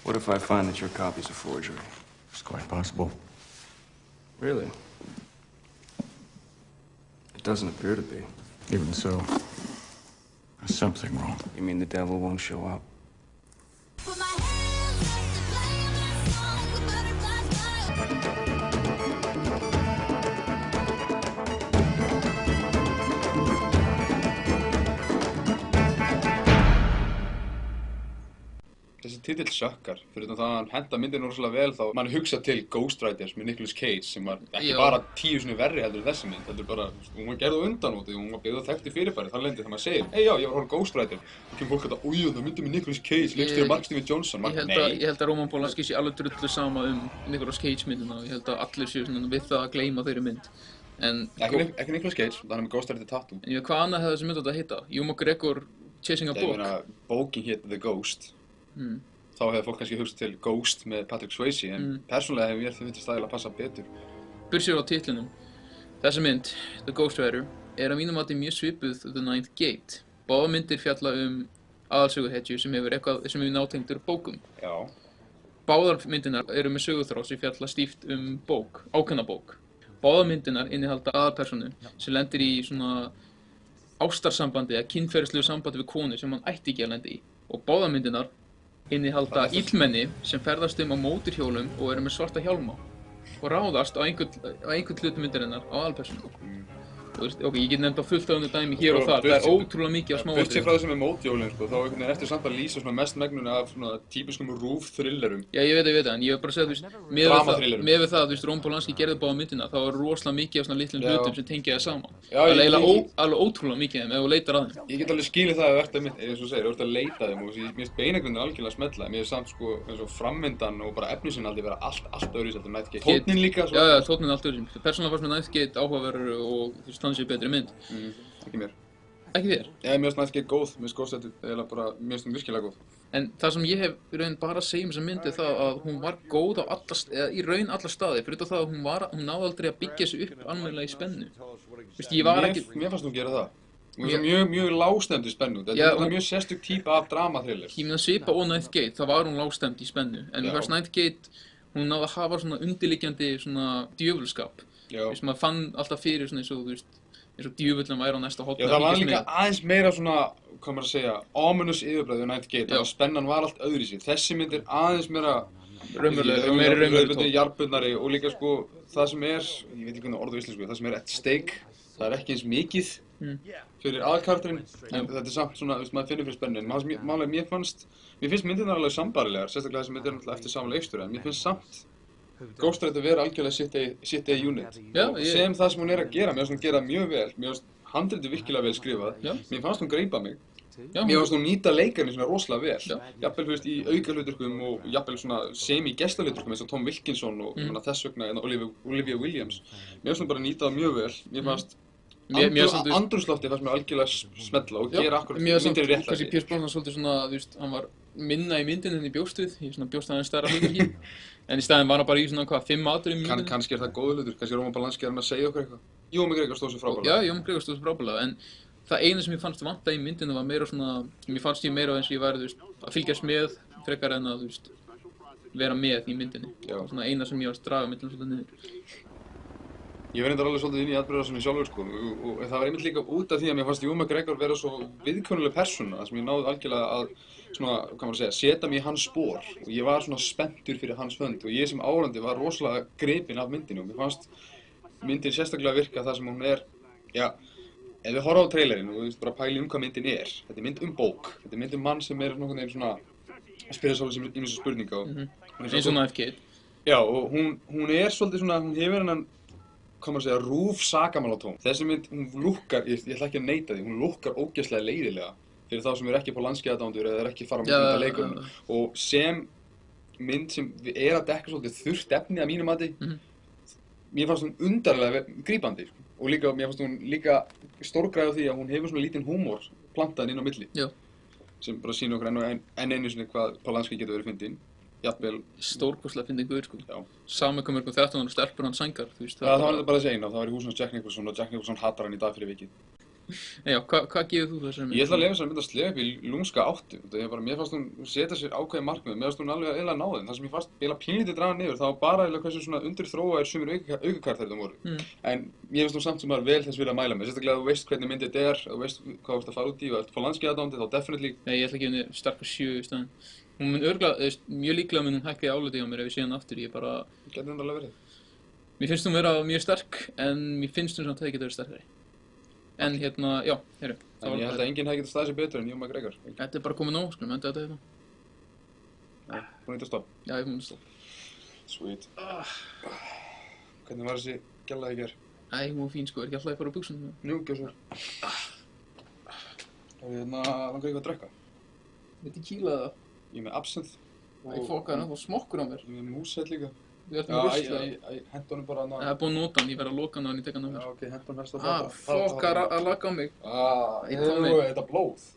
What if I find that your copy's a forgery? It's quite possible. Really? It doesn't appear to be. Even so, there's something wrong. You mean the devil won't show up? Þessi titill sjökkar, fyrir það að hann henta myndinu rosalega vel þá mann hugsa til Ghost Riders með Nicolas Cage sem var ekki bara 10 sinni verri heldur en þessi mynd, heldur bara, hún var gerð á undanúti, hún var byggð á þekktu fyrirbæri, þar lendi þegar maður segir, já, ég var að horfa Ghost Rider, þá kemur fólk að það myndi með Nicolas Cage, leikstjóri Mark Steven Johnson, Ég held að Roman Polanski sé alveg drullu sama Nicolas Cage myndina og ég held að allir séu við það að gleyma þeirri mynd. Ekki Nicolas Cage, það er með Ghost Rider tattoo. En hvað annað hefði þessi mynd átt að heita? Ewan McGregor Chasing a Book? Ég meina, bókin hét The Ghost. Þá hefði fólk kannski hugsað til Ghost með Patrick Swayze, en persónulega hefur mér fundist það að passa betur. Bursið á titlinum. Þessi mynd, The Ghost Rider, að mínum mati mjög svipuð The Ninth Gate. Báðar myndir fjalla aðalsöguhetju sem er nátengdur bókum. Já. Báðar myndirnar eru með söguþráð sem fjalla stíft bók, ákveðna bók. Báðar myndirnar innihalda aðalpersónu sem lendir í svona ástarsambandi eða kynferðislegu sambandi við konu sem hann ætti ekki að lenda í. Og báðar myndirnar innihalda illmenni sem ferðast á mótorhjólum og eru með svarta hjálma og ráðast á einhvern hluta myndarinnar á aðalpersónu. Ég get nefnt á fullt af dæmi hér og þar, það er ótrúlega mikið af smáatriðum. Burtséð frá það sem er mótorhjólin, þá ertu samt að lýsa svona mest megnuna af svona típiskum rúf-thrillerum. Já, ég veit það, en ég hef bara að segja, með við það, Roman Polanski gerði báða myndina, þá er rosalega mikið af svona litlum hlutum sem tengja það saman. Alveg ótrúlega mikið af þeim, ef þú leitar að þeim. Ég get alveg skilið það að eins og þú segir, þú ert að leita að þeim og mér finnst beinagrindin algjörlega að smella. Mér finnst samt sko eins og frammyndan og bara efnisinnihaldi vera allt öðruvísi heldur en Night Gate. Tónninn líka svo. Já, tónninn allt öðruvísi. Persónulega fannst mér Night Gate áhugaverður og þannig séð betri mynd. Ekki mér. Ekki þér? Mér finnst Night Gate góð, mér finnst Ghost Rider eiginlega bara, mér finnst hún virkilega góð. En það sem ég hef í raun bara að segja þessa mynd það að hún var góð í raun alla staði, fyrir það að hún náði aldrei að byggja sig upp almennilega í spennu. Mér fannst hún gera það. Hún var mjög lágstemd í spennu, þetta er mjög sérstök típa af drama-thriller. Ég meina svipa og Night Gate, það var hún lágstemd í spennu, en mér fannst Night Gate, hún náði að hafa svona undirliggjandi svona djöfulskap. Maður fann alltaf fyrir svona eins og djöfullin væri á næsta hotna. Já, það var líka aðeins meira svona, hvað maður að segja, ominous yfirbragð við Night Gate, og spennan var allt öðruvísi. Þessi mynd aðeins meira jarðbundnari og líka sko það sem ég veit ekki hvernig orð á íslensku, það sem at stake, það ekki eins mikið fyrir aðalkarakterinn, en þetta er samt svona, maður finnur fyrir spennu, en mér finnst myndirnar alveg sambarilegar, sérstaklega þessi myndir náttúrulega eftir sama leikstjóra, en mér finnst samt Ghost Rider vera algjörlega sitt unit sem það sem hún að gera, mér finnst hún gera mjög vel, mér finnst handritið virkilega vel skrifað, mér fannst hún greipa mig, mér fannst hún nýta leikarinn svona rosalega vel, jafnvel í aukahlutverkum og jafnvel svona semi-gestahlutverkum eins og Tom Wilkinson og þess vegna Olivia Williams, mér finnst hún bara nýta það mjög vel, mér fannst andrúmsloftið fannst mér algjörlega smella og gera akkurat myndir rétt að sig. Pierce Brosnan svolítið svona, hann var minna í myndinni en í bjóst við, ég bjóst aðeins stærra hlutverki. En í staðinn var hann bara í svona, 5 atriðum í myndinni. Kannski það góður hlutur, kannski Roman Polanski að segja okkur eitthvað. Ewan McGregor stóð svo frábærlega. Já, Ewan McGregor stóð svo frábærlega, en það eina sem ég fannst vanta í myndinni var meira svona, mér fannst ég meira eins og ég væri, að fylgjast með frekar en að, vera með í myndinni. Svona eina sem ég var að draga myndinni svolítið niður. Ég var reyndar alveg svolítið inn í atburðarásinni sjálfur sko, og það var einmitt líka út af því að mér fannst Ewan McGregor vera svo viðkunnanleg persóna, þar sem ég náði algjörlega að svona, hvað maður að segja, setja mig í hans spor og ég var svona spenntur fyrir hans hönd og ég sem áhorfandi var rosalega gripinn af myndinni og mér fannst myndin sérstaklega virka þar sem hún ef við horfum á trailerinn og bara pæli hvað myndin þetta mynd bók, þetta mynd mann sem nokkurn veginn svona að spyrja sjálfur sem ýmissa spurninga eins og Night Gate. Já, og hún svolítið svona, hún hefur hennan hvað maður að segja, rúf sakamálatón. Þessi mynd, hún lúkkar, ég ætla ekki að neita því, hún lúkkar ógeðslega leiðilega fyrir þá sem ekki Polanski-aðdáendur eða ekki fara á mynda leikurinn. Og sem mynd sem að dekka svolítið þurrt efni að mínu mati, mér fannst hún undarlega grípandi. Og líka, mér fannst hún líka stórgræð á því að hún hefur svona lítinn húmor plantaðinn inn á milli. Já. Sem bara sýnir okkur enn einu sinni hvað Polanski getur verið fyndinn. Jafnvel stórkostlega fyndinn gaur sko. Sama kom 13 ára stelpur hann sængar, það var þetta bara þessi eina, það var í húsinu hans Jack Nicholson og Jack Nicholson hatar hann í dag fyrir vikið. Já, hvað gefur þú þessari mynd? Ég ætla að leyfa þessari mynd að slefa upp í lúmska áttu. Mér fannst hún setja sér ákveðið markmið, mér fannst hún alveg eiginlega ná þeim. Það sem ég fannst eiginlega pínlítið draga niður, það var bara eiginlega hversu svona undirþróaðir sumir aukakarakterar voru. En mér finnst hún samt sem maður vel þess vilja að mæla með. Sérstaklega að þú veist hvernig myndið þetta er, þú veist hvað þú ert að fara út í og ert Polanski aðdáandi, þá definitely. Nei, ég ætla að gefa henni sterkar 7 í staðinn. Hún mun örugglega, mjög líklega mun hún hækka í áliti hjá mér ef ég sé hana aftur. Ég bara... Gæti hún alveg verið. Mér finnst hún vera mjög sterk, en mér finnst hún samt að það geta verið sterkari. En hérna, já, heyrðu. En ég held að enginn hefði getað staðið sér betur en Ewan McGregor. Þetta er bara komið nóg, skulum enda þetta hérna. Nei, búin að hitta stopp. Já, ég er búinn að stopp. Sweet. Hvernig var þessi gælla í gær? Æ, hún var fín sko, er ekki alltaf að fara á buxunum? Njú, gjör svo. Langar eitthvað að drekka? Veit ég kýlaði það? Ég er með absinthe. Æ, fokkaði hann, það var smokkur á mér. Ég er með múshett líka. Við ætlum Já, að rusla. hent honum bara hana. Það er búinn að nota hann, ég verð að loka hann á hann, ég tek hann á mér. Já, ok, hent honum helst að Fokk að laga á mig. Þetta blóð.